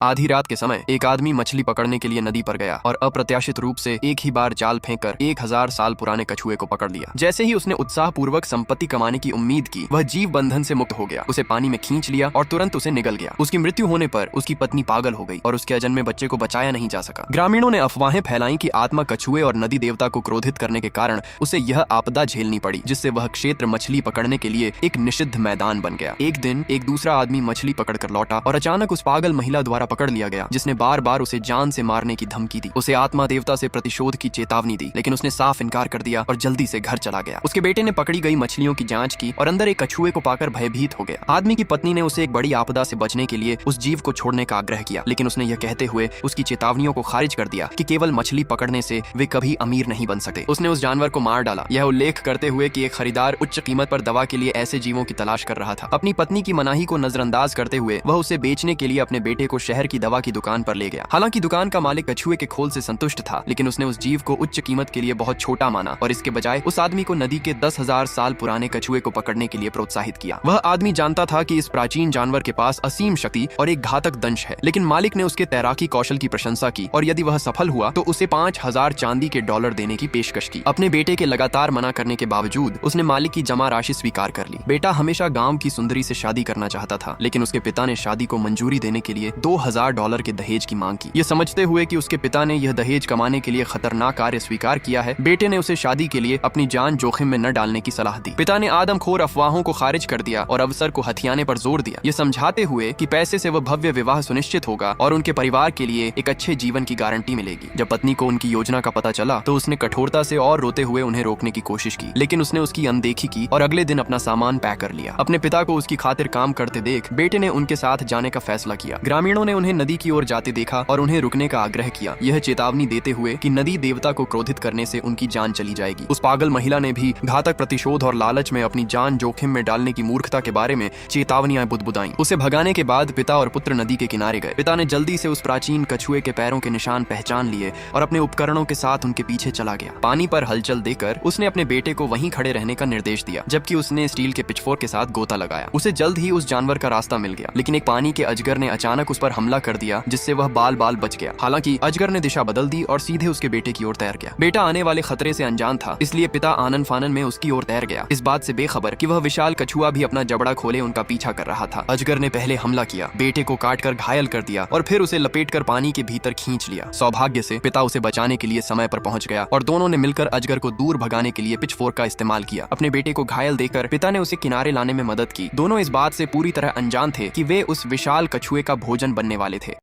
आधी रात के समय एक आदमी मछली पकड़ने के लिए नदी पर गया और अप्रत्याशित रूप से एक ही बार जाल फेंककर 1000 साल पुराने कछुए को पकड़ लिया। जैसे ही उसने उत्साह पूर्वक संपत्ति कमाने की उम्मीद की, वह जीव बंधन से मुक्त हो गया, उसे पानी में खींच लिया और तुरंत उसे निगल गया। उसकी मृत्यु होने पर उसकी पत्नी पागल हो गई और उसके अजन्मे बच्चे को बचाया नहीं जा सका। ग्रामीणों ने अफवाहें फैलाई कि आत्मा कछुए और नदी देवता को क्रोधित करने के कारण उसे यह आपदा झेलनी पड़ी, जिससे वह क्षेत्र मछली पकड़ने के लिए एक निषिद्ध मैदान बन गया। एक दिन एक दूसरा आदमी मछली पकड़कर लौटा और अचानक उस पागल महिला द्वारा पकड़ लिया गया, जिसने बार बार उसे जान से मारने की धमकी दी। उसे आत्मा देवता से प्रतिशोध की चेतावनी दी, लेकिन उसने साफ इनकार कर दिया और जल्दी से घर चला गया। उसके बेटे ने पकड़ी गई मछलियों की जांच की और अंदर एक कछुए को पाकर भयभीत हो गया। आदमी की पत्नी ने उसे एक बड़ी आपदा से बचने के लिए उस जीव को छोड़ने का आग्रह किया, लेकिन उसने यह कहते हुए उसकी चेतावनियों को खारिज कर दिया कि केवल मछली पकड़ने से वे कभी अमीर नहीं बन सकते। उसने उस जानवर को मार डाला, यह उल्लेख करते हुए कि एक खरीदार उच्च कीमत पर दवा के लिए ऐसे जीवों की तलाश कर रहा था। अपनी पत्नी की मनाही को नजरअंदाज करते हुए वह उसे बेचने के लिए अपने बेटे को शहर की दवा की दुकान पर ले गया। हालांकि दुकान का मालिक कछुए के खोल से संतुष्ट था, लेकिन उसने उस जीव को उच्च कीमत के लिए बहुत छोटा माना और इसके बजाय उस आदमी को नदी के 10,000 साल पुराने कछुए को पकड़ने के लिए प्रोत्साहित किया। वह आदमी जानता था कि इस प्राचीन जानवर के पास असीम शक्ति और एक घातक दंश है, लेकिन मालिक ने उसके तैराकी कौशल की प्रशंसा की और यदि वह सफल हुआ तो उसे 5000 चांदी के डॉलर देने की पेशकश की। अपने बेटे के लगातार मना करने के बावजूद उसने मालिक की जमा राशि स्वीकार कर ली। बेटा हमेशा गांव की सुंदरी से शादी करना चाहता था, लेकिन उसके पिता ने शादी को मंजूरी देने के लिए 2000 डॉलर के दहेज की मांग की। ये समझते हुए कि उसके पिता ने यह दहेज कमाने के लिए खतरनाक कार्य स्वीकार किया है, बेटे ने उसे शादी के लिए अपनी जान जोखिम में न डालने की सलाह दी। पिता ने आदमखोर अफवाहों को खारिज कर दिया और अवसर को हथियाने पर जोर दिया, ये समझाते हुए कि पैसे से वह भव्य विवाह सुनिश्चित होगा और उनके परिवार के लिए एक अच्छे जीवन की गारंटी मिलेगी। जब पत्नी को उनकी योजना का पता चला तो उसने कठोरता से और रोते हुए उन्हें रोकने की कोशिश की, लेकिन उसने उसकी अनदेखी की और अगले दिन अपना सामान पैक कर लिया। अपने पिता को उसकी खातिर काम करते देख बेटे ने उनके साथ जाने का फैसला किया। ग्रामीणों ने उन्हें नदी की ओर जाते देखा और उन्हें रुकने का आग्रह किया, यह चेतावनी देते हुए कि नदी देवता को क्रोधित करने से उनकी जान चली जाएगी। उस पागल महिला ने भी घातक प्रतिशोध और लालच में अपनी जान जोखिम में डालने की मूर्खता के बारे में चेतावनियां बुदबुदाईं। उसे भगाने के बाद पिता और पुत्र नदी के किनारे गए। पिता ने जल्दी से उस प्राचीन कछुए के पैरों के निशान पहचान लिए और अपने उपकरणों के साथ उनके पीछे चला गया। पानी पर हलचल देकर उसने अपने बेटे को वहीं खड़े रहने का निर्देश दिया, जबकि उसने स्टील के पिचफोर्क के साथ गोता लगाया। उसे जल्द ही उस जानवर का रास्ता मिल गया, लेकिन एक पानी के अजगर ने अचानक उस पर हमला कर दिया, जिससे वह बाल बाल बच गया। हालांकि अजगर ने दिशा बदल दी और सीधे उसके बेटे की ओर तैर गया। बेटा आने वाले खतरे से अनजान था, इसलिए पिता आनन फानन में उसकी ओर तैर गया, इस बात से बेखबर कि वह विशाल कछुआ भी अपना जबड़ा खोले उनका पीछा कर रहा था। अजगर ने पहले हमला किया, बेटे को काटकर घायल कर दिया और फिर उसे लपेटकर पानी के भीतर खींच लिया। सौभाग्य से पिता उसे बचाने के लिए समय पर पहुंच गया और दोनों ने मिलकर अजगर को दूर भगाने के लिए पिचफोर्क का इस्तेमाल किया। अपने बेटे को घायल देकर पिता ने उसे किनारे लाने में मदद की। दोनों इस बात से पूरी तरह अनजान थे कि वे उस विशाल कछुए का भोजन बनने वाले थे।